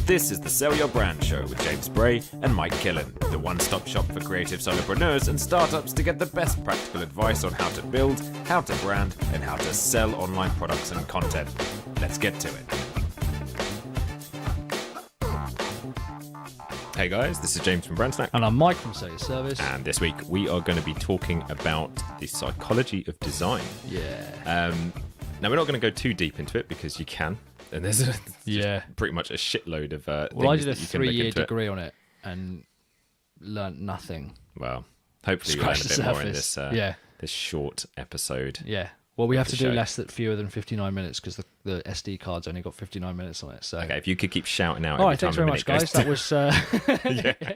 This is the Sell Your Brand Show with James Bray and Mike Killen, the one-stop shop for creative solopreneurs and startups to get the best practical advice on how to build, how to brand, and how to sell online products and content. Let's get to it. Hey guys, this is James from Brandsnack. And I'm Mike from Sell Your Service. And this week we are going to be talking about the psychology of design. Yeah. Now we're not going to go too deep into it because you can. And there's pretty much a shitload of Well, I did a things that you can look 3-year into degree on it and learnt nothing. Well, hopefully we'll learn a bit more in this this short episode. Yeah. Well, we have to do fewer than 59 minutes because the SD card's only got 59 minutes on it. So okay, if you could keep shouting out. All every right, thanks time very much, guys. That was yeah.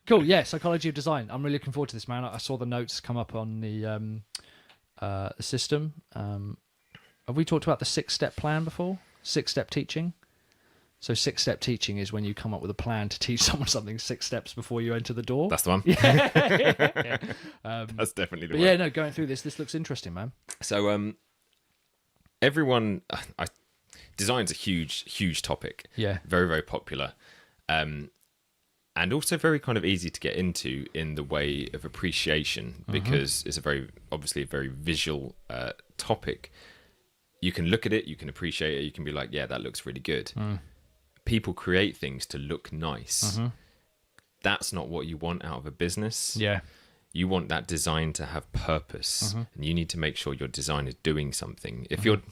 Cool. Yeah, psychology of design. I'm really looking forward to this, man. I saw the notes come up on the system. Have we talked about the 6-step plan before? 6-step teaching. So 6-step teaching is when you come up with a plan to teach someone something 6 steps before you enter the door. That's the one. Yeah. That's definitely the one. Yeah, no, going through this looks interesting, man. So everyone, design's a huge topic. Yeah. Very, very popular. And also very kind of easy to get into in the way of appreciation because it's obviously a very visual topic. You can look at it, you can appreciate it, you can be like, yeah, that looks really good. People create things to look nice. That's not what you want out of a business. Yeah. You want that design to have purpose, and you need to make sure your design is doing something. If I've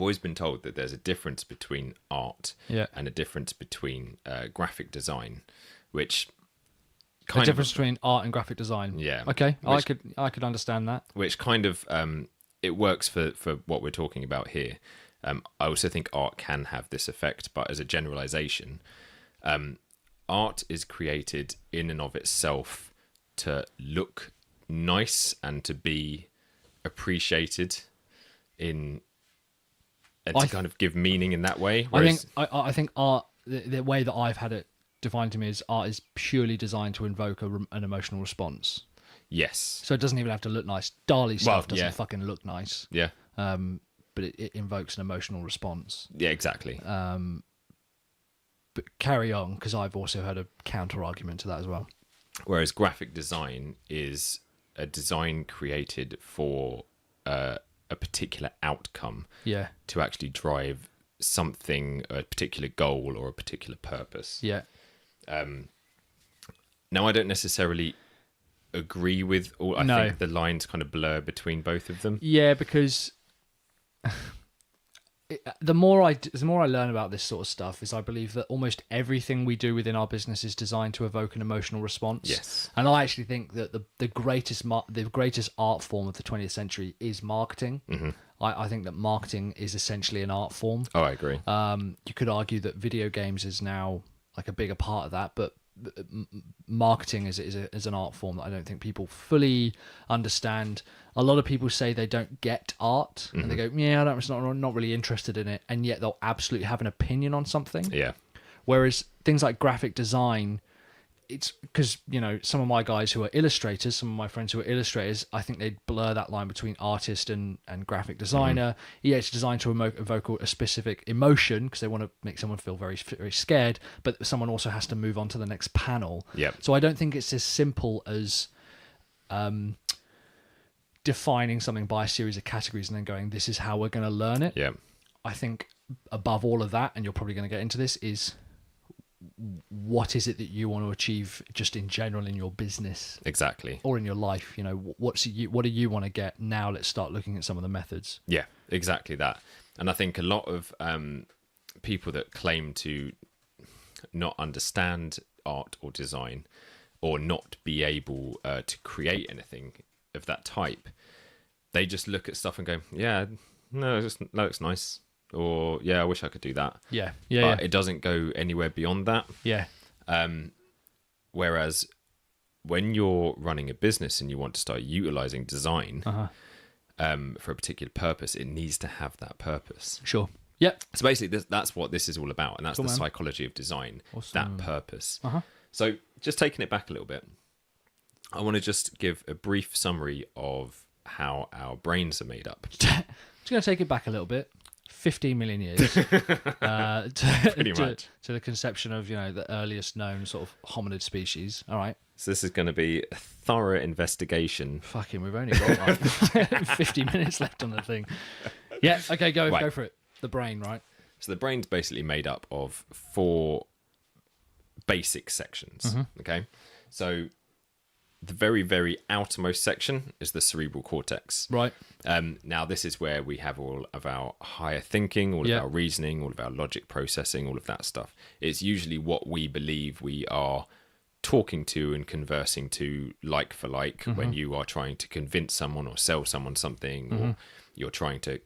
always been told that there's a difference between art and a difference between graphic design, which the difference between art and graphic design. Yeah. Okay, I could understand that. Which kind of it works for what we're talking about here. I also think art can have this effect, but as a generalization, art is created in and of itself to look nice and to be appreciated and to kind of give meaning in that way. Whereas, I think art, the way that I've had it defined to me is art is purely designed to invoke an emotional response. yes. So it doesn't even have to look nice. Dali stuff doesn't fucking look nice. Yeah. But it invokes an emotional response. Yeah, exactly. But carry on, because I've also had a counter argument to that as well. Whereas graphic design is a design created for a particular outcome. Yeah. To actually drive something, a particular goal or a particular purpose. Yeah. Now, I don't necessarily agree with all. I think the lines kind of blur between both of them. Yeah, because the more I learn about this sort of stuff, is I believe that almost everything we do within our business is designed to evoke an emotional response. Yes. And I actually think that the greatest art form of the 20th century is marketing. I think that marketing is essentially an art form. Oh, I agree. You could argue that video games is now like a bigger part of that, but marketing is an art form that I don't think people fully understand. A lot of people say they don't get art, and they go, "Yeah, I'm not really interested in it," and yet they'll absolutely have an opinion on something. Yeah. Whereas things like graphic design, it's because some of my guys who are illustrators, some of my friends who are illustrators, I think they blur that line between artist and graphic designer. Yeah, it's designed to evoke a specific emotion because they want to make someone feel very, very scared, but someone also has to move on to the next panel. Yeah. So I don't think it's as simple as defining something by a series of categories and then going, this is how we're going to learn it. Yeah. I think above all of that, and you're probably going to get into this, is what is it that you want to achieve just in general in your business? Exactly. Or in your life, what do you want to get? Now let's start looking at some of the methods. Yeah, exactly that. And I think a lot of people that claim to not understand art or design or not be able to create anything of that type, they just look at stuff and go, yeah, no, that looks nice. Or, yeah, I wish I could do that. Yeah. But it doesn't go anywhere beyond that. Yeah. Whereas when you're running a business and you want to start utilizing design for a particular purpose, it needs to have that purpose. Sure. Yep. So basically, that's what this is all about. And that's the psychology of design, that purpose. So just taking it back a little bit, I want to just give a brief summary of how our brains are made up. Just going to take it back a little bit. 15 million years Pretty much. to the conception of, the earliest known sort of hominid species. All right. So this is going to be a thorough investigation. Fucking, we've only got like 50 minutes left on the thing. Yeah, okay, go for it. The brain, right? So the brain's basically made up of 4 basic sections, okay? So the very, very outermost section is the cerebral cortex. Right. Now, this is where we have all of our higher thinking, all of our reasoning, all of our logic processing, all of that stuff. It's usually what we believe we are talking to and conversing to like for like when you are trying to convince someone or sell someone something, or you're trying to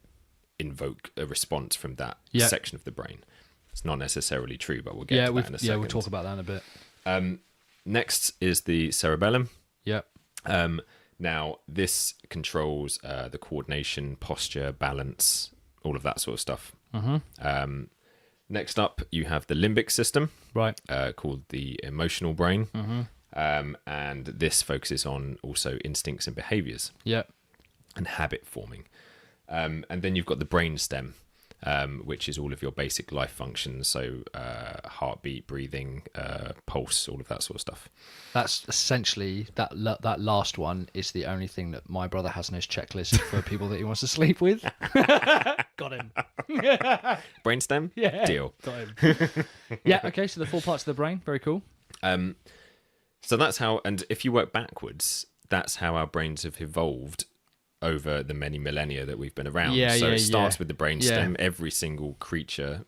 invoke a response from that section of the brain. It's not necessarily true, but we'll get to that in a second. Yeah, we'll talk about that in a bit. Next is the cerebellum. Yeah. Now, this controls the coordination, posture, balance, all of that sort of stuff. Next up, you have the limbic system, Right. called the emotional brain. And this focuses on also instincts and behaviors Yeah. and habit forming. And then you've got the brain stem, which is all of your basic life functions. So heartbeat, breathing, pulse, all of that sort of stuff. That's essentially, that last one is the only thing that my brother has on his checklist for people that he wants to sleep with. Got him. Brainstem? Yeah. Deal. Got him. Yeah, okay, so the 4 parts of the brain, very cool. So that's how, and if you work backwards, that's how our brains have evolved over the many millennia that we've been around. So it starts with the brainstem. Every single creature,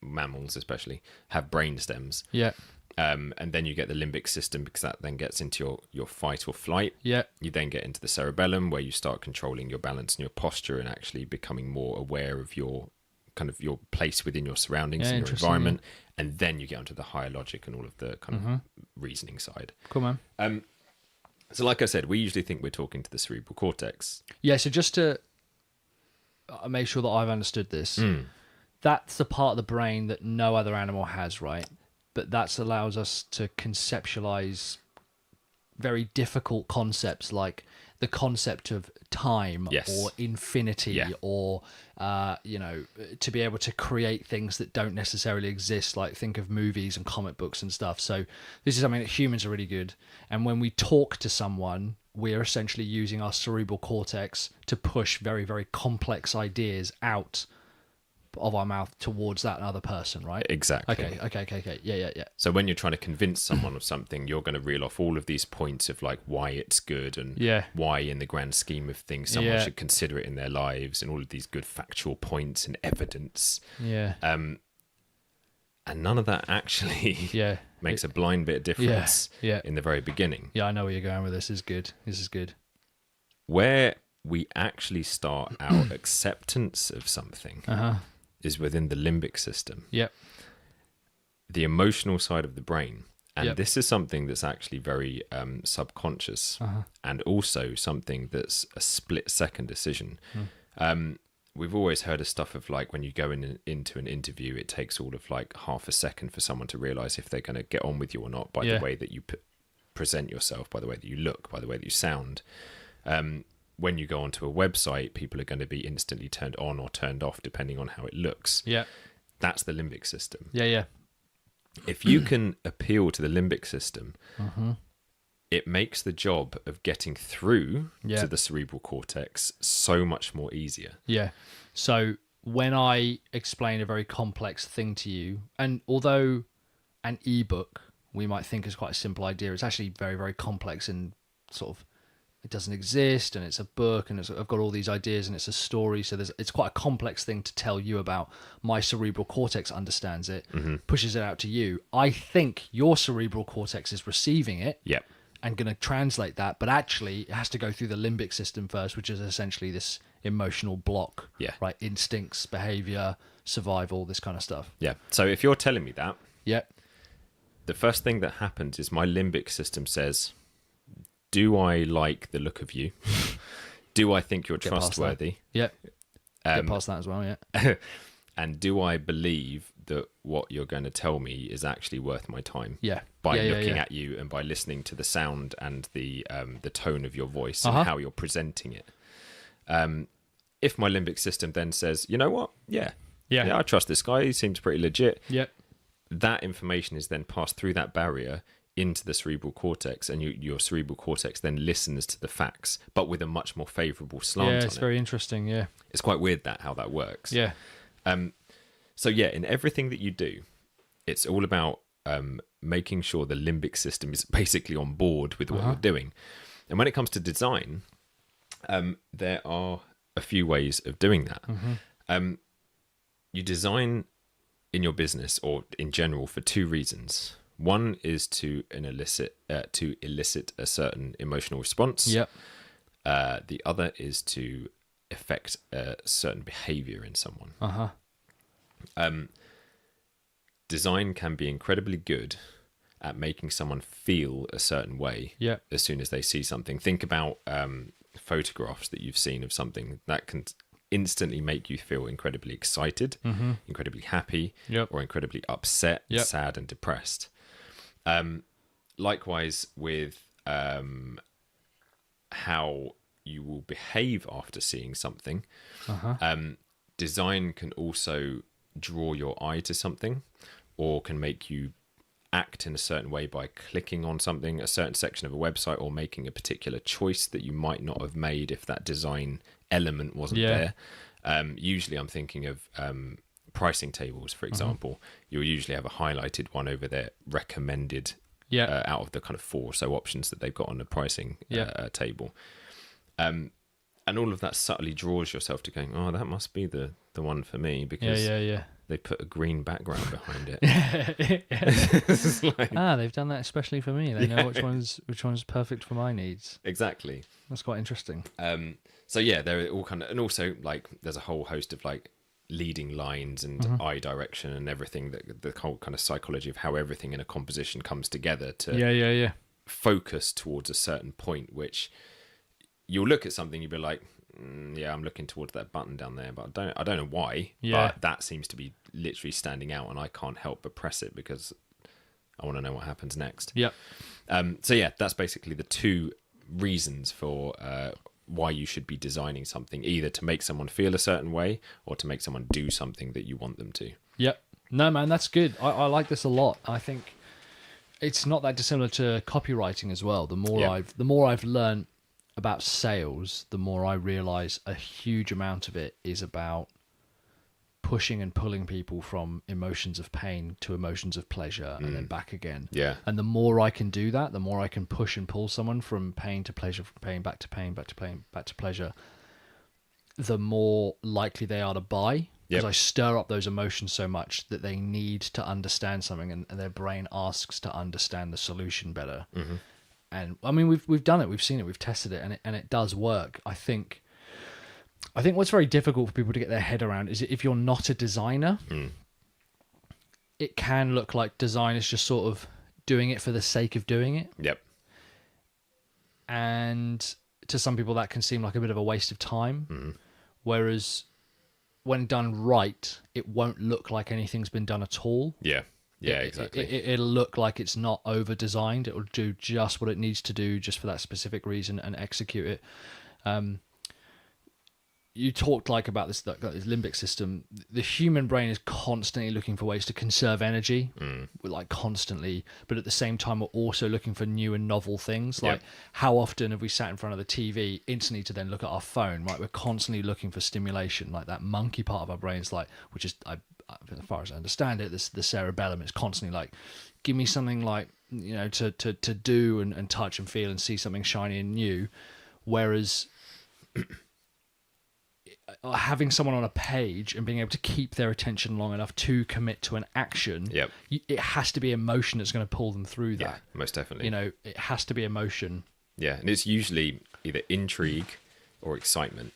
mammals especially, have brain stems. Yeah. And then you get the limbic system, because that then gets into your fight or flight. Yeah. You then get into the cerebellum, where you start controlling your balance and your posture and actually becoming more aware of your kind of your place within your surroundings and your environment. And then you get onto the higher logic and all of the kind of reasoning side. Cool, man. So like I said, we usually think we're talking to the cerebral cortex. Yeah, so just to make sure that I've understood this, that's the part of the brain that no other animal has, right? But that allows us to conceptualize very difficult concepts, like the concept of time or infinity, or to be able to create things that don't necessarily exist, like think of movies and comic books and stuff. So this is something that humans are really good. And when we talk to someone, we're essentially using our cerebral cortex to push very, very complex ideas out of our mouth towards that other person, right? Exactly. Okay. Yeah. So when you're trying to convince someone of something, you're going to reel off all of these points of like why it's good and why in the grand scheme of things someone should consider it in their lives, and all of these good factual points and evidence. Yeah. And none of that actually makes a blind bit of difference in the very beginning. Yeah, I know where you're going with this. This is good. Where we actually start our acceptance of something is within the limbic system. Yep. The emotional side of the brain. And this is something that's actually very subconscious, and also something that's a split-second decision. We've always heard of stuff of like when you go into an interview, it takes all of like half a second for someone to realise if they're going to get on with you or not by the way that you present yourself, by the way that you look, by the way that you sound. When you go onto a website, people are going to be instantly turned on or turned off depending on how it looks. Yeah. That's the limbic system. Yeah. If you can appeal to the limbic system, it makes the job of getting through to the cerebral cortex so much more easier. Yeah. So when I explain a very complex thing to you, and although an ebook we might think is quite a simple idea, it's actually very, very complex and sort of, it doesn't exist, and it's a book, and I've got all these ideas, and it's a story. So it's quite a complex thing to tell you about. My cerebral cortex understands it, pushes it out to you. I think your cerebral cortex is receiving it and going to translate that, but actually it has to go through the limbic system first, which is essentially this emotional block, right? Instincts, behavior, survival, this kind of stuff. Yeah. So if you're telling me that, the first thing that happens is my limbic system says, do I like the look of you? Do I think you're trustworthy? Get past that as well, And do I believe that what you're going to tell me is actually worth my time? By looking at you and by listening to the sound and the tone of your voice and how you're presenting it. if my limbic system then says, you know what, Yeah. I trust this guy, he seems pretty legit, Yep. that information is then passed through that barrier into the cerebral cortex, and your cerebral cortex then listens to the facts, but with a much more favourable slant on it. Yeah, it's very interesting, yeah. It's quite weird how that works. Yeah. So yeah, in everything that you do, it's all about making sure the limbic system is basically on board with what you're doing. And when it comes to design, there are a few ways of doing that. You design in your business or in general for two reasons. One is to elicit a certain emotional response. Yep. The other is to affect a certain behavior in someone. Design can be incredibly good at making someone feel a certain way as soon as they see something. Think about photographs that you've seen of something that can instantly make you feel incredibly excited, incredibly happy, or incredibly upset, sad, and depressed. Likewise with how you will behave after seeing something. Design can also draw your eye to something, or can make you act in a certain way by clicking on something, a certain section of a website, or making a particular choice that you might not have made if that design element wasn't there. Usually I'm thinking of pricing tables, for example. You'll usually have a highlighted one over there, recommended, out of the kind of 4 or so options that they've got on the pricing table. And all of that subtly draws yourself to going, oh, that must be the one for me, because they put a green background behind it. It's like, they've done that especially for me. They know which one's perfect for my needs. Exactly. That's quite interesting. So yeah, they're all kind of, and also like there's a whole host of like leading lines and eye direction and everything, that the whole kind of psychology of how everything in a composition comes together to focus towards a certain point, which you'll look at something, you'll be like, I'm looking towards that button down there, but I don't know why, but that seems to be literally standing out, and I can't help but press it because I want to know what happens next. So yeah, that's basically the two reasons for why you should be designing something, either to make someone feel a certain way or to make someone do something that you want them to. No, man, that's good. I like this a lot. I think it's not that dissimilar to copywriting as well. The more I've learned about sales, the more I realize a huge amount of it is about pushing and pulling people from emotions of pain to emotions of pleasure and then back again. And the more I can do that, the more I can push and pull someone from pain to pleasure, from pain back to pain, back to pain, back to pleasure, the more likely they are to buy. Because I stir up those emotions so much that they need to understand something, and their brain asks to understand the solution better. And I mean, we've done it, we've seen it, we've tested it, and it does work. I think what's very difficult for people to get their head around is if you're not a designer, it can look like design is just sort of doing it for the sake of doing it. And to some people that can seem like a bit of a waste of time. Whereas when done right, it won't look like anything's been done at all. Exactly. It'll look like it's not over designed. It'll do just what it needs to do just for that specific reason and execute it. You talked about this limbic system. The human brain is constantly looking for ways to conserve energy, constantly. But at the same time, we're also looking for new and novel things. How often have we sat in front of the TV instantly to then look at our phone? Right, we're constantly looking for stimulation. Like that monkey part of our brains, which is, as far as I understand it, the cerebellum is constantly give me something to do and touch and feel and see something shiny and new. Whereas having someone on a page and being able to keep their attention long enough to commit to an action, it has to be emotion that's going to pull them through that. Most definitely. It has to be emotion. And it's usually either intrigue or excitement.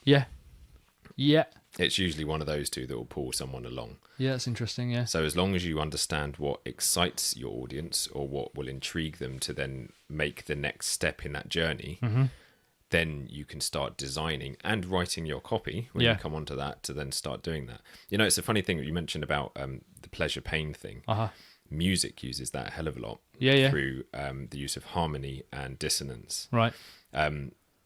It's usually one of those two that will pull someone along. That's interesting. So as long as you understand what excites your audience or what will intrigue them to then make the next step in that journey, then you can start designing and writing your copy when you come onto that, to then start doing that. It's a funny thing that you mentioned about the pleasure pain thing. Music uses that a hell of a lot through the use of harmony and dissonance. Right.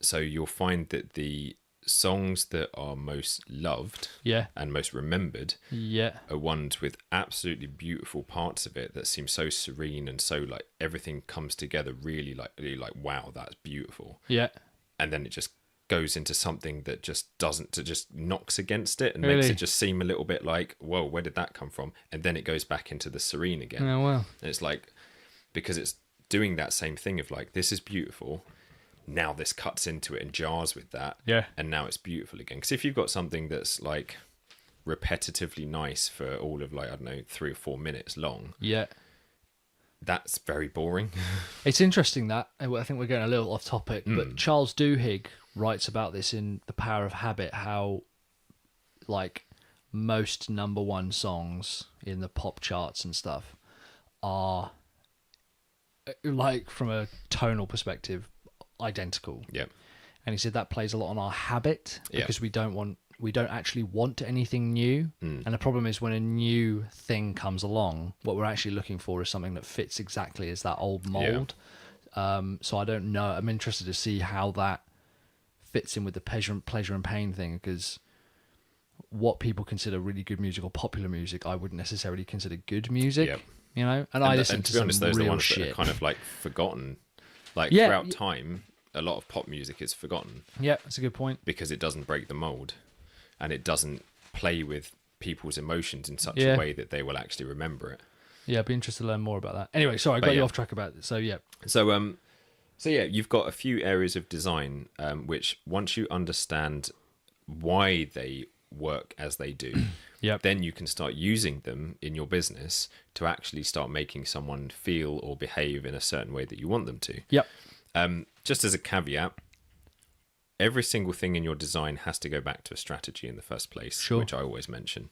So you'll find that the songs that are most loved Yeah. and most remembered Yeah. are ones with absolutely beautiful parts of it that seem so serene and so like everything comes together really like wow, that's beautiful. Yeah. And then it just goes into something that just doesn't, to just knocks against it and Really? makes it just seem a little bit like, whoa, where did that come from? And then it goes back into the serene again. Oh, well. And it's like, because it's doing that same thing of like, this is beautiful. Now this cuts into it and jars with that. Yeah. And now it's beautiful again. Because if you've got something that's like repetitively nice for all of like, I don't know, 3 or 4 minutes long. Yeah. That's very boring. It's interesting that, I think we're getting a little off topic, Hmm. but Charles Duhigg writes about this in The Power of Habit, how like most number one songs in the pop charts and stuff are like from a tonal perspective identical. Yep. And he said that plays a lot on our habit Yeah. because we don't actually want anything new. And the problem is when a new thing comes along, what we're actually looking for is something that fits exactly as that old mold. So I don't know. I'm interested to see how that fits in with the pleasure and pain thing, because what people consider really good music or popular music, I wouldn't necessarily consider good music. Yep. You know, and I listen and to be honest, some those are the real ones shit. that are kind of like forgotten. Like Yeah. throughout time, a lot of pop music is forgotten Yeah, that's a good point. because it doesn't break the mold, and it doesn't play with people's emotions in such Yeah. a way that they will actually remember it. Yeah, I'd be interested to learn more about that. Anyway, sorry, I But got you yeah. off track about it. So yeah, So yeah, you've got a few areas of design which, once you understand why they work as they do, Yep. then you can start using them in your business to actually start making someone feel or behave in a certain way that you want them to. Yep. Just as a caveat, every single thing in your design has to go back to a strategy in the first place, Sure. which I always mention.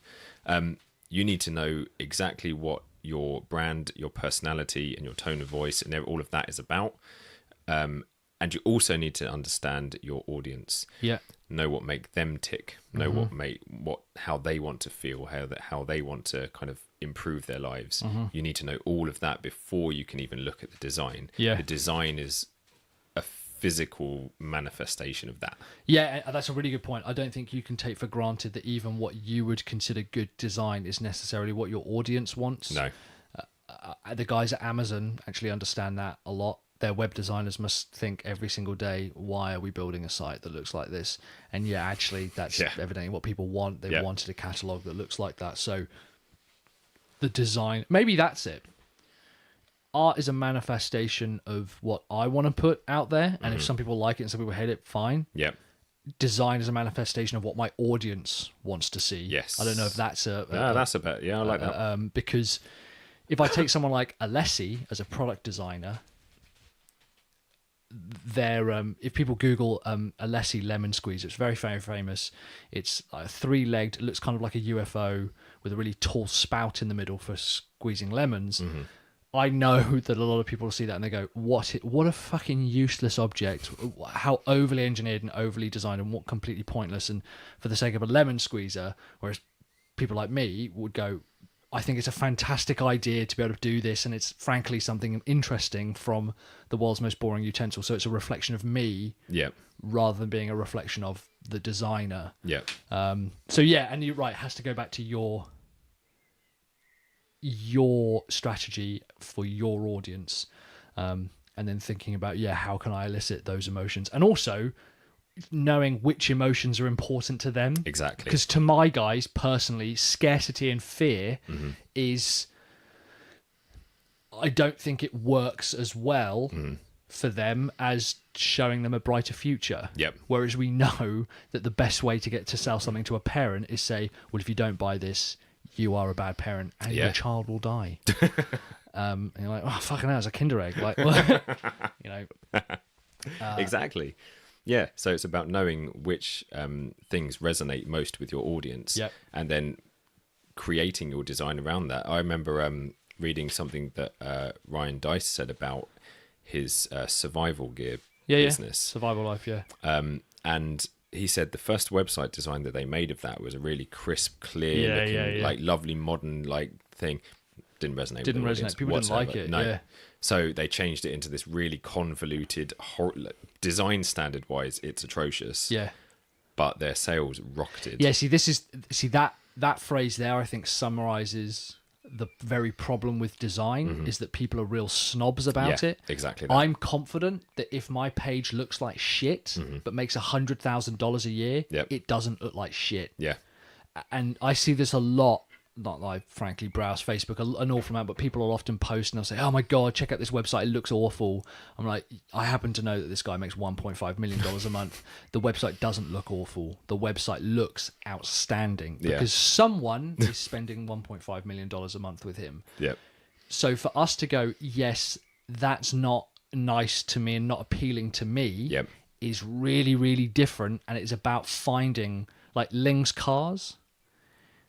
You need to know exactly what your brand, your personality, and your tone of voice, and all of that is about. And you also need to understand your audience. Yeah. Know what make them tick. Know how they want to feel. How they want to kind of improve their lives. You need to know all of that before you can even look at the design. Yeah. The design is a physical manifestation of that. Yeah, that's a really good point. I don't think you can take for granted that even what you would consider good design is necessarily what your audience wants. No. The guys at Amazon actually understand that a lot. Their web designers must think every single day, why are we building a site that looks like this? And yeah, actually, that's evidently what people want. They wanted a catalog that looks like that. So the design, maybe that's it. Art is a manifestation of what I want to put out there. And if some people like it and some people hate it, fine. Yeah. Design is a manifestation of what my audience wants to see. Yes. I don't know if that's That's a bit. Yeah, I like that. because if I take someone like Alessi as a product designer, if people Google Alessi lemon squeeze, it's very, very famous. It's like 3-legged, it looks kind of like a UFO with a really tall spout in the middle for squeezing lemons. I know that a lot of people will see that and they go, what a fucking useless object, how overly engineered and overly designed and what completely pointless, and for the sake of a lemon squeezer. Whereas people like me would go, I think it's a fantastic idea to be able to do this, and it's frankly something interesting from the world's most boring utensil. So it's a reflection of me rather than being a reflection of the designer. Yeah. So yeah, and you're right, it has to go back to your strategy for your audience, and then thinking about how can I elicit those emotions, and also knowing which emotions are important to them. Exactly. Because to my guys personally, scarcity and fear is, I don't think it works as well for them as showing them a brighter future. Yep. Whereas we know that the best way to sell something to a parent is say, well, if you don't buy this, you are a bad parent and your child will die. And you're like, oh, fucking hell, it's a Kinder Egg. Like, you know. Exactly. Yeah. So it's about knowing which things resonate most with your audience, and then creating your design around that. I remember reading something that Ryan Dice said about his survival gear business. Survival life, and he said the first website design that they made of that was a really crisp, clear looking, like lovely modern like thing. Didn't resonate. People didn't like it. No. So they changed it into this really convoluted design. Standard wise, it's atrocious. Yeah. but their sales rocketed. Yeah, that phrase there, I think, summarizes the very problem with design, is that people are real snobs about it. Exactly that. I'm confident that if my page looks like shit but makes $100,000 a year, it doesn't look like shit. Yeah. And I see this a lot. Not that I frankly browse Facebook an awful amount, but people will often post and they'll say, "Oh my god, check out this website, it looks awful." I'm like, I happen to know that this guy makes $1.5 million a month. The website doesn't look awful. The website looks outstanding because someone is spending $1.5 million a month with him. Yep. So for us to go, yes, that's not nice to me and not appealing to me, is really, really different. And it's about finding, like, Ling's cars.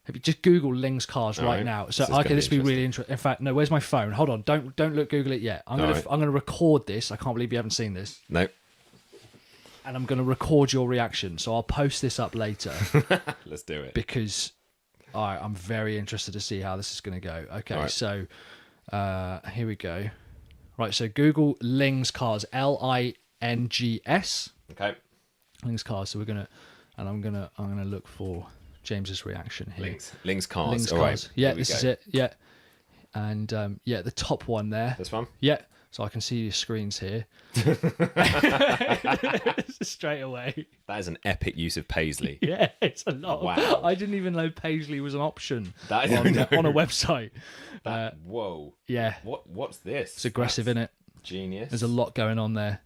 Have you just Google Ling's cars right now? So okay, this will be really interesting. In fact, no, where's my phone? Hold on, don't look Google it yet. I'm gonna record this. I can't believe you haven't seen this. No. And I'm gonna record your reaction. So I'll post this up later. Let's do it. Because I'm very interested to see how this is gonna go. Okay, so here we go. Right, so Google Ling's cars, Lings. Okay. Ling's cars. So I'm gonna look for James's reaction here. Ling's cars. Ling's All cars. right. Yeah, this is it. Yeah. And the top one there. This one? Yeah. So I can see your screens here. Straight away. That is an epic use of Paisley. Yeah, it's a lot. Wow. I didn't even know Paisley was an option on a website. Whoa. Yeah. What's this? It's aggressive, isn't it? Genius. There's a lot going on there.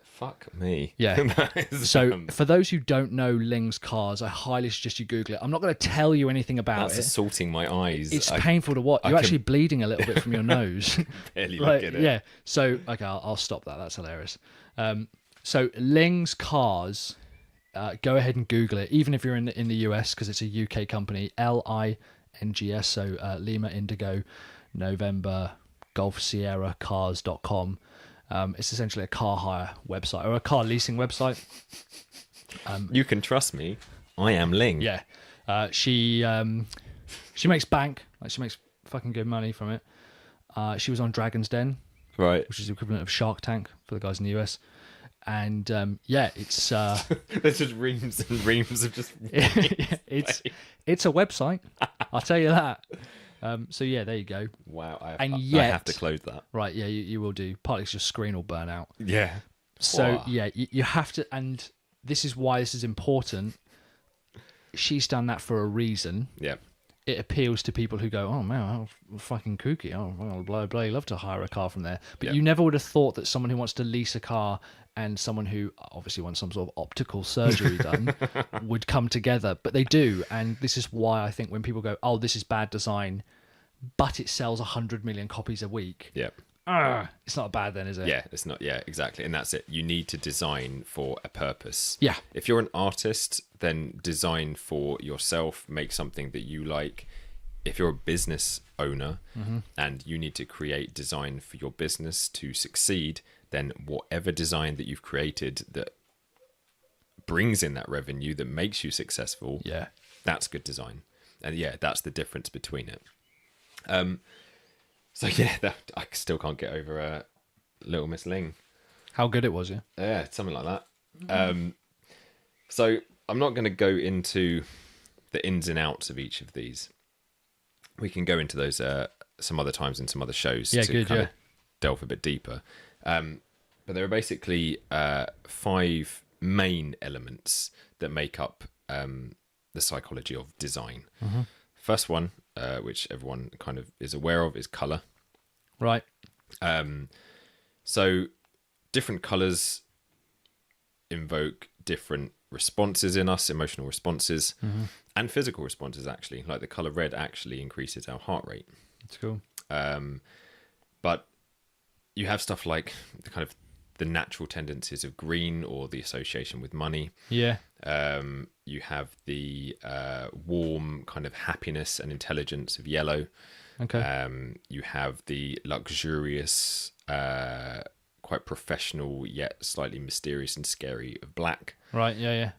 Fuck me. Yeah. So for those who don't know Ling's cars, I highly suggest you Google it. I'm not going to tell you anything about that's it. assaulting my eyes. It's painful to watch. You're actually bleeding a little bit from your nose. Barely look at it. Yeah. So okay, I'll stop that. That's hilarious. So Ling's cars. Go ahead and Google it, even if you're in the US, because it's a UK company. Lings. So Lima Indigo November Golf Sierra Cars.com. It's essentially a car hire website or a car leasing website. You can trust me. I am Ling. Yeah. She makes bank. Like, she makes fucking good money from it. She was on Dragon's Den, Right. which is the equivalent of Shark Tank for the guys in the US. And it's there's just reams and reams of just it's a website. I'll tell you that. So yeah, there you go. Wow. I have to close that. Right, yeah, you will do. Partly 'cause your screen will burn out. Yeah. So yeah, you have to, and this is why this is important. She's done that for a reason. Yeah. It appeals to people who go, "Oh man, how fucking kooky! Oh, well, bloody love to hire a car from there." But you never would have thought that someone who wants to lease a car and someone who obviously wants some sort of optical surgery done would come together. But they do, and this is why I think when people go, "Oh, this is bad design," but it sells 100 million copies a week. Yeah. It's not bad then, is it? Yeah, it's not. Yeah, exactly. And that's it. You need to design for a purpose. Yeah. If you're an artist, then design for yourself, make something that you like. If you're a business owner and you need to create design for your business to succeed, then whatever design that you've created that brings in that revenue, that makes you successful, that's good design. And yeah, that's the difference between it. So yeah, I still can't get over Little Miss Ling. How good it was, yeah. Yeah, something like that. So I'm not going to go into the ins and outs of each of these. We can go into those some other times in some other shows to kind of delve a bit deeper. But there are basically 5 main elements that make up the psychology of design. First one, which everyone kind of is aware of, is color. Right. So different colors invoke different responses in us, emotional responses and physical responses, actually. Like the color red actually increases our heart rate. That's cool. But you have stuff like the kind of the natural tendencies of green, or the association with money. Yeah. You have the warm kind of happiness and intelligence of yellow. Okay. You have the luxurious, quite professional yet slightly mysterious and scary of black. Right. Yeah.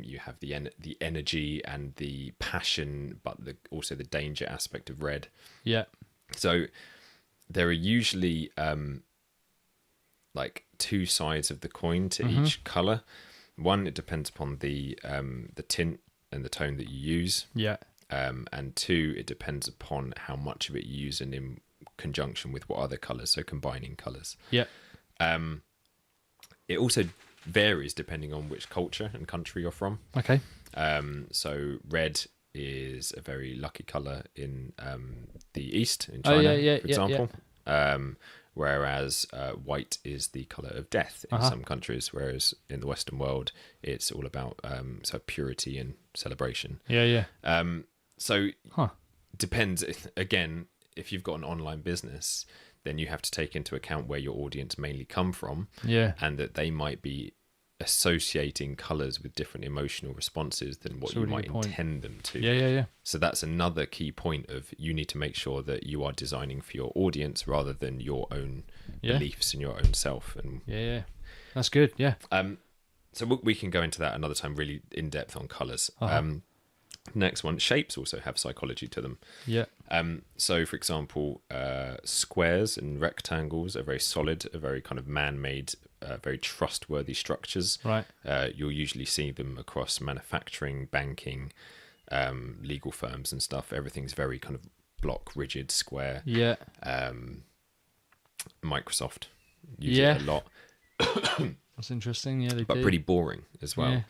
You have the energy and the passion, but also the danger aspect of red. Yeah. So there are usually like 2 sides of the coin to each color. One, it depends upon the tint and the tone that you use. Yeah. And two, it depends upon how much of it you use and in conjunction with what other colours, so combining colours. Yeah. It also varies depending on which culture and country you're from. Okay. So red is a very lucky colour in the East, in China, for example. Whereas white is the colour of death in some countries, whereas in the Western world, it's all about so purity and celebration. Yeah. So depends, again, if you've got an online business, then you have to take into account where your audience mainly come from, and that they might be associating colours with different emotional responses than what you might intend them to. Yeah. So that's another key point of you need to make sure that you are designing for your audience rather than your own beliefs and your own self. And yeah. That's good. Yeah. So we can go into that another time, really in depth on colours. Next one, shapes also have psychology to them. Yeah. So, for example, squares and rectangles are very solid, are very kind of man-made, very trustworthy structures. Right. You'll usually see them across manufacturing, banking, legal firms and stuff. Everything's very kind of block, rigid, square. Yeah. Microsoft use it a lot. That's interesting. Yeah, but pretty boring as well. Yeah.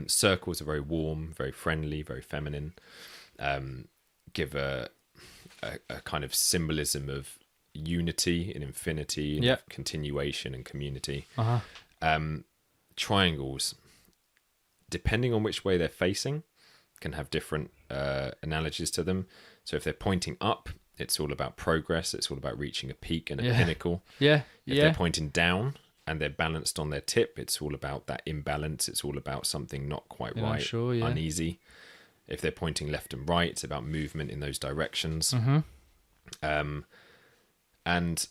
Circles are very warm, very friendly, very feminine. Give a kind of symbolism of unity and infinity and continuation and community. Triangles, depending on which way they're facing, can have different analogies to them. So if they're pointing up, it's all about progress. It's all about reaching a peak and a pinnacle. If they're pointing down and they're balanced on their tip, it's all about that imbalance. It's all about something not quite right, uneasy. If they're pointing left and right, it's about movement in those directions. And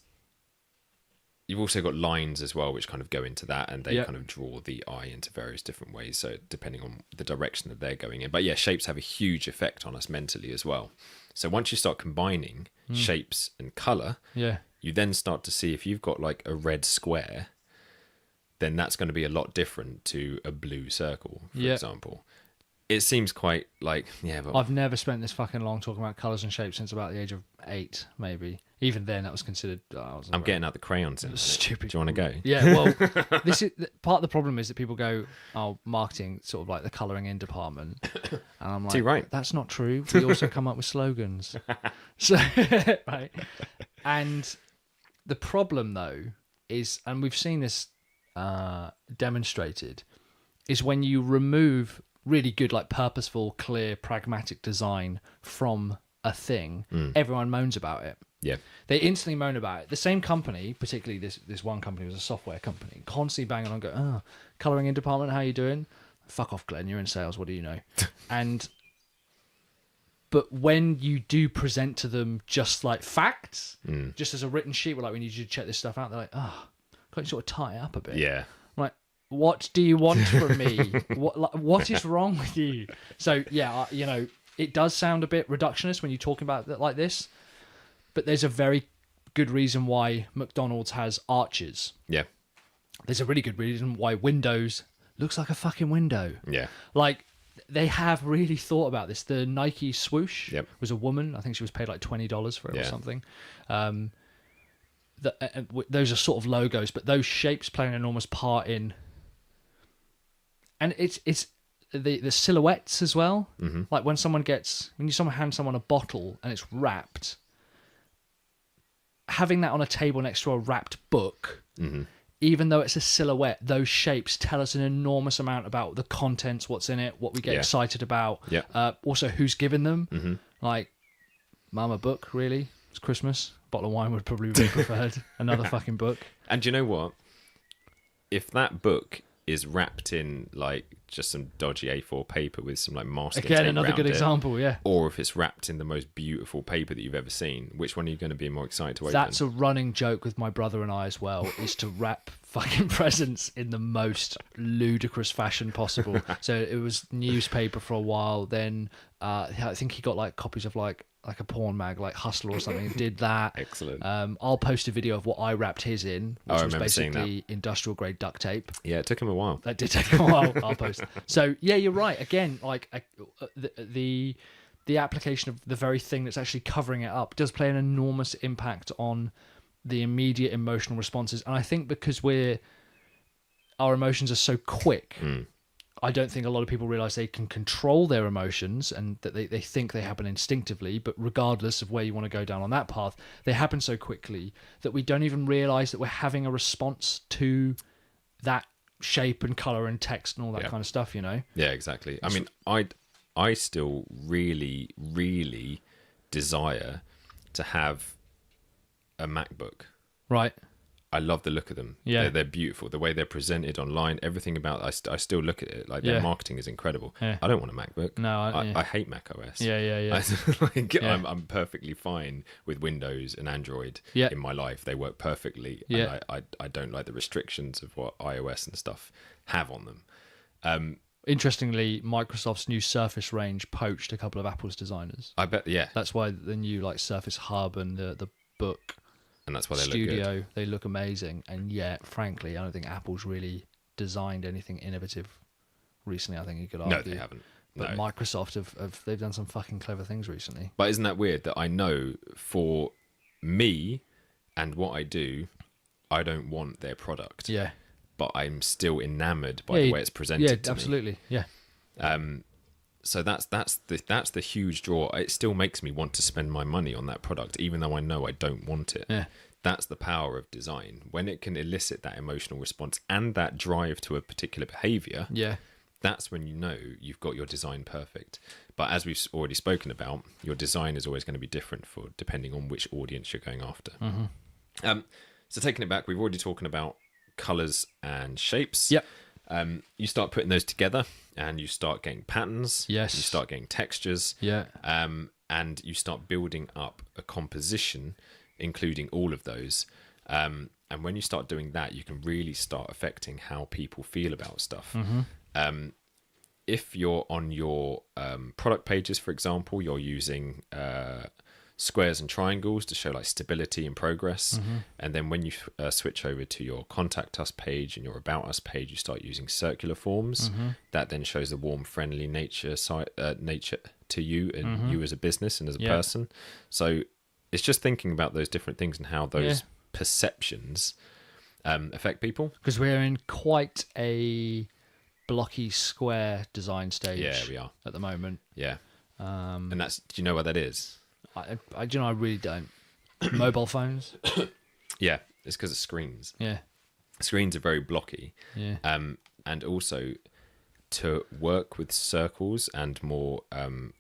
you've also got lines as well, which kind of go into that, and they kind of draw the eye into various different ways, so depending on the direction that they're going in. But yeah, shapes have a huge effect on us mentally as well. So once you start combining shapes and colour, you then start to see if you've got like a red square, then that's going to be a lot different to a blue circle, for example. It seems quite like, but I've never spent this fucking long talking about colours and shapes since about the age of 8, maybe. Even then, that was considered. I'm getting out the crayons. Stupid. Do you want to go? Yeah. Well, this is part of the problem is that people go, "Oh, marketing, sort of like the colouring in department," and I'm like, right. That's not true. We also come up with slogans. So, right. And the problem though is, and we've seen this demonstrated, is when you remove really good, like purposeful, clear, pragmatic design from a thing, everyone moans about it. Yeah. They instantly moan about it. The same company, particularly this one company, was a software company, constantly banging on, go, colouring in department, how you doing? Fuck off, Glenn, you're in sales, what do you know? But when you do present to them just like facts, just as a written sheet, we're like, we need you to check this stuff out. They're like, can't you sort of tie it up a bit? Yeah. I'm like, what do you want from me? What is wrong with you? So yeah, it does sound a bit reductionist when you're talking about it like this, but there's a very good reason why McDonald's has arches. Yeah. There's a really good reason why Windows looks like a fucking window. Yeah. Like, they have really thought about this. The Nike swoosh was a woman. I think she was paid like $20 for it or something. Those are sort of logos, but those shapes play an enormous part in... And it's the silhouettes as well. Mm-hmm. Like when someone hands someone a bottle and it's wrapped, having that on a table next to a wrapped book, even though it's a silhouette, those shapes tell us an enormous amount about the contents, what's in it, what we get excited about. Also, who's given them. Like, Mama book, really? It's Christmas. Bottle of wine would probably be preferred. Another fucking book. And do you know what? If that book is wrapped in like just some dodgy A4 paper with some like masking Again, tape another around good it, example, yeah. or if it's wrapped in the most beautiful paper that you've ever seen, which one are you going to be more excited to open? That's a running joke with my brother and I as well, is to wrap fucking presents in the most ludicrous fashion possible. So it was newspaper for a while, then I think he got like copies of like a porn mag, like Hustler or something, and did that. Excellent. I'll post a video of what I wrapped his in, which was basically industrial grade duct tape. Yeah, it took him a while. That did take him a while. I'll post. So yeah, you're right. Again, like the application of the very thing that's actually covering it up does play an enormous impact on the immediate emotional responses. And I think because our emotions are so quick, I don't think a lot of people realize they can control their emotions, and that they think they happen instinctively, but regardless of where you want to go down on that path, they happen so quickly that we don't even realize that we're having a response to that shape and color and text and all that kind of stuff, you know? Yeah, exactly. I mean, I still really, really desire to have a MacBook. Right. I love the look of them. Yeah. They're beautiful. The way they're presented online, everything about I still look at it. Like, their marketing is incredible. Yeah. I don't want a MacBook. No, I hate Mac OS. Yeah. I'm perfectly fine with Windows and Android in my life. They work perfectly. Yeah. And I don't like the restrictions of what iOS and stuff have on them. Interestingly, Microsoft's new Surface range poached a couple of Apple's designers. I bet, yeah. That's why the new like Surface Hub and the Book And that's why they Studio, look good. they look amazing. And yet, frankly, I don't think Apple's really designed anything innovative recently. I think you could argue. No, they haven't. But No. Microsoft they've done some fucking clever things recently. But isn't that weird that I know for me and what I do, I don't want their product. Yeah. But I'm still enamored by the way it's presented to me. Absolutely. Yeah. So that's the huge draw. It still makes me want to spend my money on that product, even though I know I don't want it. Yeah. That's the power of design. When it can elicit that emotional response and that drive to a particular behavior, Yeah. that's when you know you've got your design perfect. But as we've already spoken about, your design is always going to be different for depending on which audience you're going after. Mm-hmm. So taking it back, we've already talking about colors and shapes. Yep. You start putting those together and you start getting patterns. Yes. You start getting textures. Yeah. And you start building up a composition, including all of those. And when you start doing that, you can really start affecting how people feel about stuff. Mm-hmm. If you're on your product pages, for example, you're using squares and triangles to show like stability and progress. Mm-hmm. And then when you switch over to your contact us page and your about us page, you start using circular forms. Mm-hmm. That then shows the warm, friendly nature to you and you as a business and as a person. So it's just thinking about those different things and how those perceptions affect people. Because we're in quite a blocky square design stage. Yeah, we are at the moment. Yeah. And that's, do you know what that is? I really don't. Mobile phones. Yeah, it's because of screens. Yeah. Screens are very blocky. Yeah. And also to work with circles and more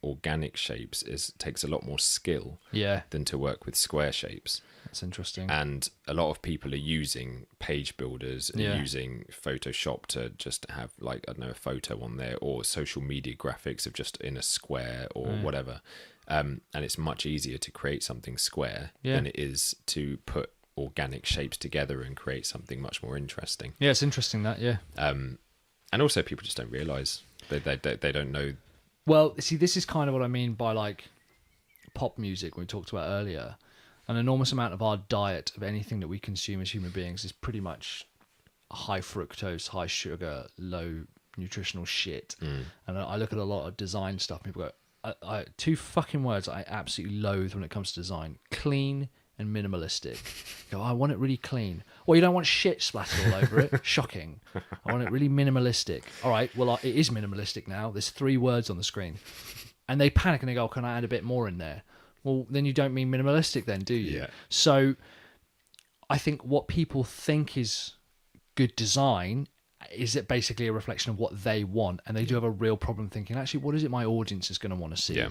organic shapes takes a lot more skill than to work with square shapes. That's interesting. And a lot of people are using page builders and using Photoshop to just have like, I don't know, a photo on there, or social media graphics of just in a square or whatever. And it's much easier to create something square than it is to put organic shapes together and create something much more interesting. Yeah, it's interesting that, And also people just don't realise. They don't know. Well, see, this is kind of what I mean by like pop music we talked about earlier. An enormous amount of our diet of anything that we consume as human beings is pretty much high fructose, high sugar, low nutritional shit. And I look at a lot of design stuff and people go, two fucking words I absolutely loathe when it comes to design: clean and minimalistic. Go, I want it really clean. Well, you don't want shit splattered all over it. Shocking. I want it really minimalistic. All right, well, it is minimalistic now. There's 3 words on the screen. And they panic and they go, can I add a bit more in there? Well, then you don't mean minimalistic then, do you? Yeah. So I think what people think is good design is it basically a reflection of what they want, and they do have a real problem thinking, actually, what is it my audience is going to want to see?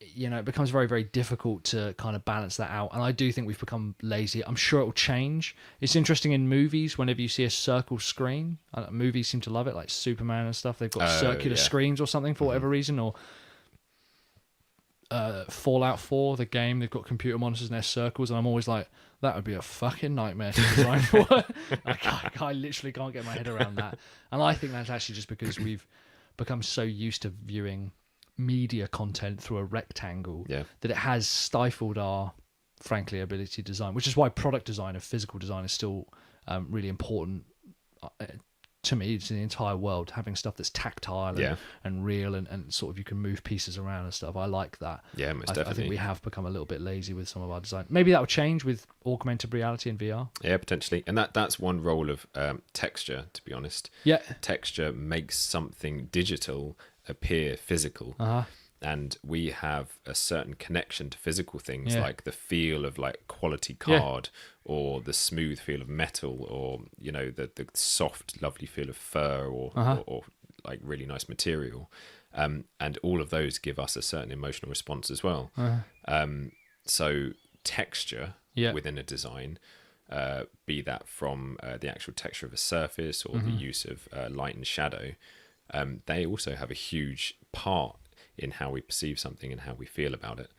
you know, it becomes very, very difficult to kind of balance that out. And I do think we've become lazy. I'm sure it will change. It's interesting in movies, whenever you see a circle screen, movies seem to love it, like Superman and stuff. They've got circular screens or something for whatever reason, or Fallout 4, the game, they've got computer monitors in their circles, and I'm always like, that would be a fucking nightmare to design for. I literally can't get my head around that. And I think that's actually just because we've become so used to viewing media content through a rectangle that it has stifled our, frankly, ability to design, which is why product design and physical design is still really important to me, to the entire world. Having stuff that's tactile and real and sort of you can move pieces around and stuff. I like that. Yeah, most definitely. I think we have become a little bit lazy with some of our design. Maybe that will change with augmented reality and VR. Yeah, potentially. And that's one role of texture, to be honest. Yeah. Texture makes something digital appear physical. And we have a certain connection to physical things, like the feel of like quality card, or the smooth feel of metal, or you know, the soft lovely feel of fur, or like really nice material, and all of those give us a certain emotional response as well. So texture within a design, be that from the actual texture of a surface or the use of light and shadow, they also have a huge part in how we perceive something and how we feel about it.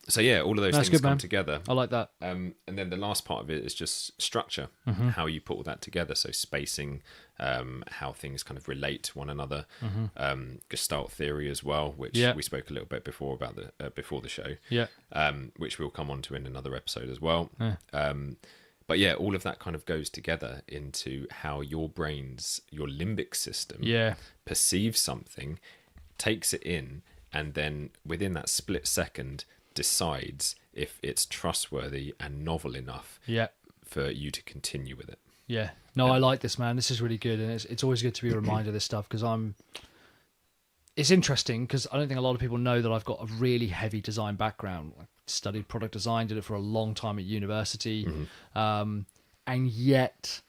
So yeah, all of those things come together. I like that. And then the last part of it is just structure, how you put all that together. So spacing, how things kind of relate to one another, Gestalt theory as well, which we spoke a little bit before about before the show, which we'll come on to in another episode as well. But yeah, all of that kind of goes together into how your brain's, your limbic system perceives something, takes it in, and then within that split second decides if it's trustworthy and novel enough for you to continue with it. I like this, man. This is really good, and it's always good to be reminded of this stuff, because it's interesting because I don't think a lot of people know that I've got a really heavy design background. I studied product design, did it for a long time at university, and yet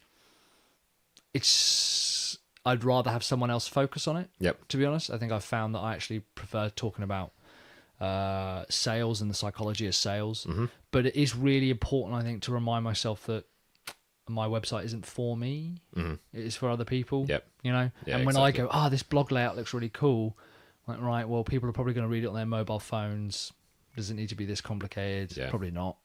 I'd rather have someone else focus on it. To be honest, I think I've found that I actually prefer talking about sales and the psychology of sales. But it is really important, I think, to remind myself that my website isn't for me. It is for other people. You know, and when I go, this blog layout looks really cool, like, right, well, people are probably going to read it on their mobile phones. Does it need to be this complicated? Probably not.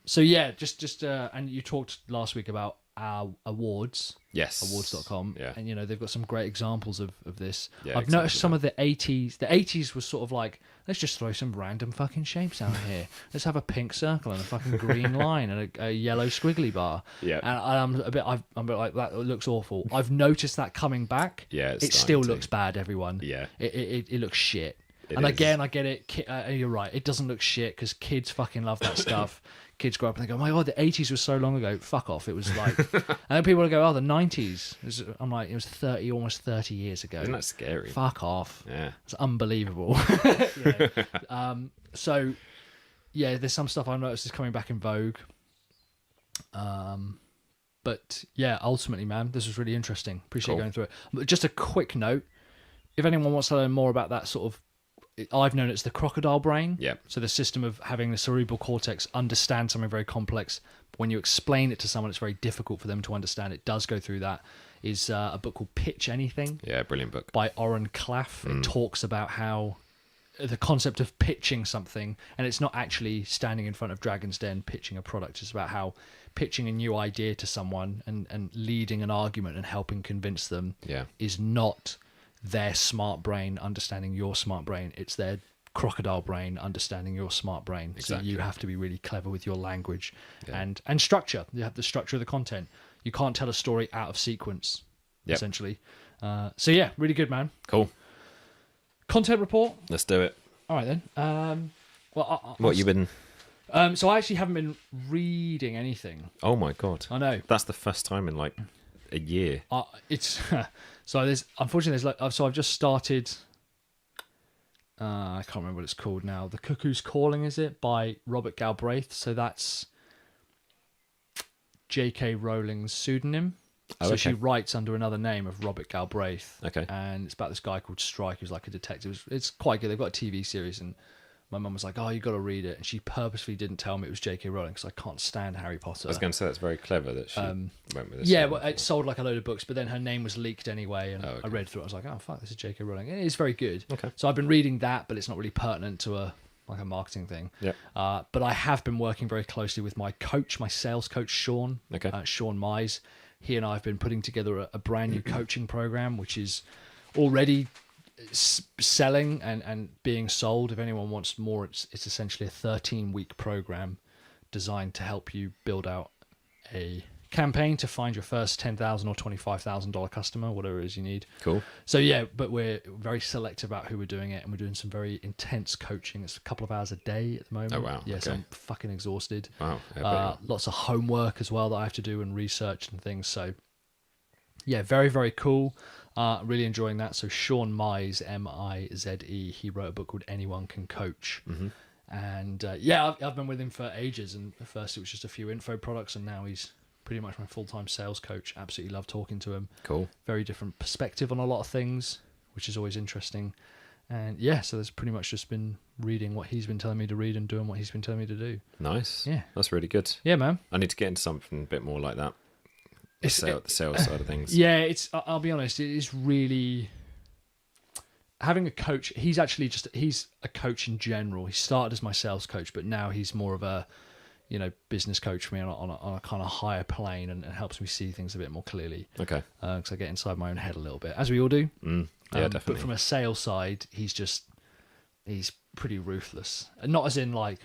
So yeah, just and you talked last week about our awards, awards.com, and you know, they've got some great examples of this. I've noticed some of the 80s was sort of like, let's just throw some random fucking shapes out here. Let's have a pink circle and a fucking green line and a yellow squiggly bar. And I'm a bit like, that looks awful. I've noticed that coming back. It still looks bad, everyone. It looks shit. I get it. You're right. It doesn't look shit because kids fucking love that stuff. Kids grow up and they go, oh my God, the 80s was so long ago. Fuck off. It was like... and then people will go, the 90s. I'm like, it was almost 30 years ago. Isn't that scary? Fuck off. Yeah. It's unbelievable. So, yeah, there's some stuff I've noticed is coming back in vogue. But, yeah, ultimately, man, this was really interesting. Appreciate going through it. But just a quick note. If anyone wants to learn more about that sort of... I've known it's the crocodile brain. So the system of having the cerebral cortex understand something very complex, but when you explain it to someone, it's very difficult for them to understand. It does go through that. Is a book called Pitch Anything. Brilliant book. By Oren Klaff. It talks about how the concept of pitching something, and it's not actually standing in front of Dragon's Den pitching a product. It's about how pitching a new idea to someone and leading an argument and helping convince them is not their smart brain understanding your smart brain. It's their crocodile brain understanding your smart brain. Exactly. So you have to be really clever with your language and structure. You have the structure of the content. You can't tell a story out of sequence, essentially. So yeah, really good, man. Cool. Content report. Let's do it. All right then. What you been... So I actually haven't been reading anything. Oh my God. I know. That's the first time in like a year. It's... So I've just started. I can't remember what it's called now. The Cuckoo's Calling, is it, by Robert Galbraith? So that's J.K. Rowling's pseudonym. Oh, So she okay. writes under another name of Robert Galbraith. Okay. And it's about this guy called Strike who's like a detective. It's quite good. They've got a TV series, and my mum was like, "Oh, you got to read it." And she purposely didn't tell me it was J.K. Rowling because I can't stand Harry Potter. I was going to say that's very clever that she went with this. Yeah, well, it sold like a load of books, but then her name was leaked anyway, and okay. I read through it. I was like, "Oh fuck, this is J.K. Rowling." And it's very good. Okay. So I've been reading that, but it's not really pertinent to a marketing thing. Yeah. But I have been working very closely with my coach, my sales coach, Sean. Okay. Sean Mize. He and I have been putting together a brand new coaching program, which is already selling and being sold. If anyone wants more, it's essentially a 13-week program designed to help you build out a campaign to find your first $10,000 or $25,000 customer, whatever it is you need. Cool. So yeah, but we're very selective about who we're doing it, and we're doing some very intense coaching. It's a couple of hours a day at the moment. Oh wow. Yeah, so Okay. I'm fucking exhausted. Wow. Yeah, Lots of homework as well that I have to do and research and things. So yeah, very, very cool. Really enjoying that. So Sean Mize, M-I-Z-E, he wrote a book called Anyone Can Coach. Mm-hmm. And yeah, I've been with him for ages. And at first it was just a few info products, and now he's pretty much my full-time sales coach. Absolutely love talking to him. Cool. Very different perspective on a lot of things, which is always interesting. And yeah, so there's pretty much just been reading what he's been telling me to read and doing what he's been telling me to do. Nice. Yeah. That's really good. Yeah, man. I need to get into something a bit more like that. The sales side of things. Yeah, I'll be honest, it is really having a coach. He's a coach in general. He started as my sales coach, but now he's more of a business coach for me on a kind of higher plane, and helps me see things a bit more clearly. Okay. Because I get inside my own head a little bit, as we all do. Yeah, definitely. But from a sales side, he's pretty ruthless. And not as in like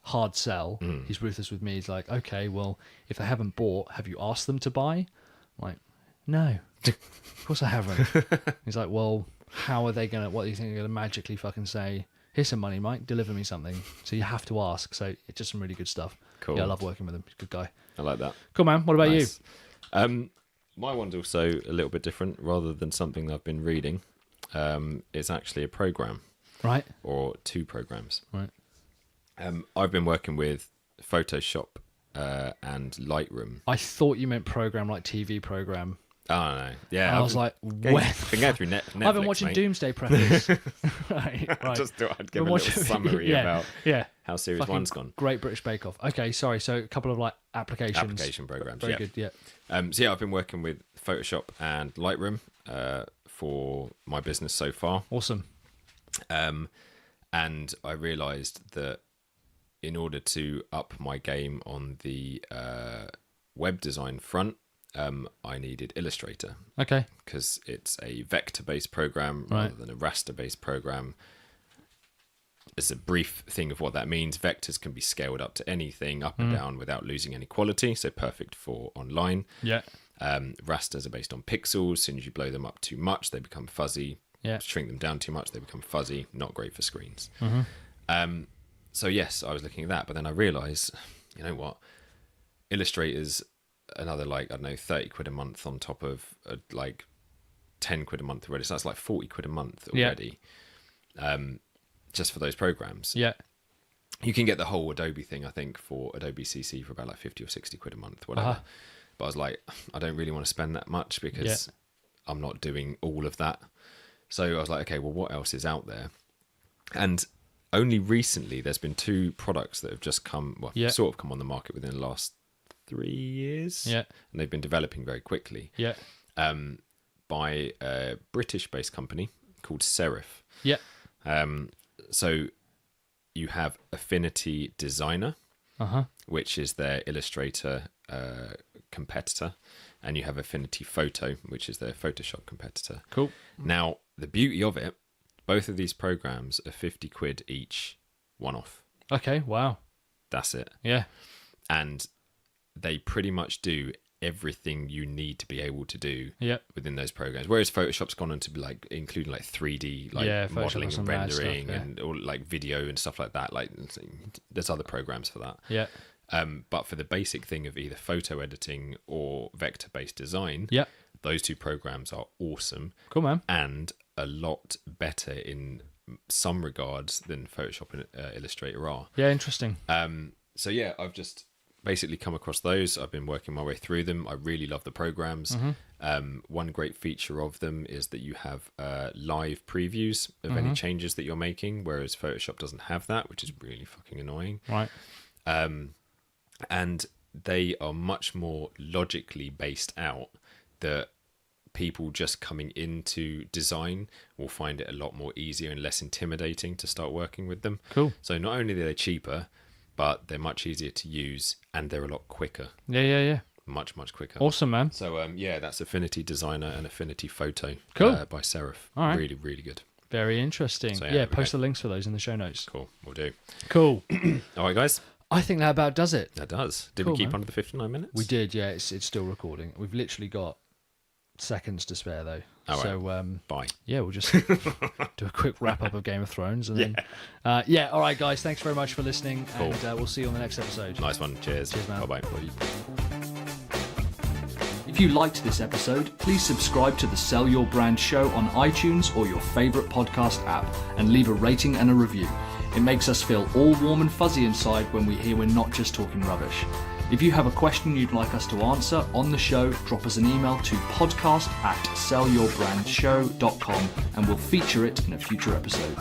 hard sell. He's ruthless with me. He's like, okay, well, if they haven't bought, have you asked them to buy? I'm like, no, of course I haven't. He's like, well, what do you think they're going to magically fucking say? Here's some money, Mike, deliver me something. So you have to ask. So it's just some really good stuff. Cool. Yeah, I love working with him. He's a good guy. I like that. Cool, man. What about Nice. you? My one's also a little bit different. Rather than something I've been reading, it's actually a program. Right. Or two programs. Right. I've been working with Photoshop and Lightroom. I thought you meant program like TV program. Oh no, yeah. I was like, been when? going through Netflix. I've been watching mate. Doomsday Preppers. right. I just thought I'd give Been a little watching- summary about how Series Fucking 1's gone. Great British Bake Off. Okay, sorry. So a couple of like applications. Application programs. Very yeah. good. Yeah. So yeah, I've been working with Photoshop and Lightroom for my business so far. Awesome. And I realised that in order to up my game on the web design front, I needed Illustrator Okay. because it's a vector-based program rather than a raster-based program. As a brief thing of what that means, vectors can be scaled up to anything, up and down, without losing any quality, so perfect for online. Yeah. Rasters are based on pixels. As soon as you blow them up too much, they become fuzzy. Yeah. Shrink them down too much, they become fuzzy. Not great for screens. Mm-hmm. So yes, I was looking at that, but then I realised, you know what? Illustrator's another, like, I don't know, 30 quid a month on top of like 10 quid a month already. So that's like 40 quid a month already. Just for those programs. Yeah. You can get the whole Adobe thing, I think, for Adobe CC for about like 50 or 60 quid a month, whatever. Uh-huh. But I was like, I don't really want to spend that much because I'm not doing all of that. So I was like, okay, well, what else is out there? And only recently there's been two products that have just come, sort of come on the market within the last 3 years. Yeah. And they've been developing very quickly. Yeah. By a British-based company called Serif. Yeah. So you have Affinity Designer, Uh-huh. which is their Illustrator competitor, and you have Affinity Photo, which is their Photoshop competitor. Cool. Now, the beauty of it, both of these programs are 50 quid each, one off. Okay. Wow. That's it. Yeah. And they pretty much do everything you need to be able to do within those programs. Whereas Photoshop's gone on to be like including like 3D modeling and rendering and all like video and stuff like that. Like there's other programs for that. Yeah. But for the basic thing of either photo editing or vector-based design, those two programs are awesome. Cool, man. And a lot better in some regards than Photoshop and Illustrator are. Yeah, interesting. So yeah, I've just basically come across those. I've been working my way through them. I really love the programs. One great feature of them is that you have live previews of any changes that you're making, whereas Photoshop doesn't have that, which is really fucking annoying. Right. And they are much more logically based out, that people just coming into design will find it a lot more easier and less intimidating to start working with them. Cool. So not only are they cheaper, but they're much easier to use, and they're a lot quicker. Yeah. Much quicker. Awesome, man. So that's Affinity Designer and Affinity Photo. Cool. By Serif. All right. Really, really good. Very interesting. So, yeah, post the links for those in the show notes. Cool. We'll do. Cool. All right, guys. I think that about does it. That does. Did Cool, we keep man. under the 59 minutes? We did, yeah. It's still recording. We've literally got seconds to spare, though. All right. So, Bye. yeah, we'll just do a quick wrap-up of Game of Thrones. And then, all right, guys. Thanks very much for listening. Cool. And we'll see you on the next episode. Nice one. Cheers. Cheers, man. Bye-bye. If you liked this episode, please subscribe to the Sell Your Brand show on iTunes or your favourite podcast app and leave a rating and a review. It makes us feel all warm and fuzzy inside when we hear we're not just talking rubbish. If you have a question you'd like us to answer on the show, drop us an email to podcast@sellyourbrandshow.com and we'll feature it in a future episode.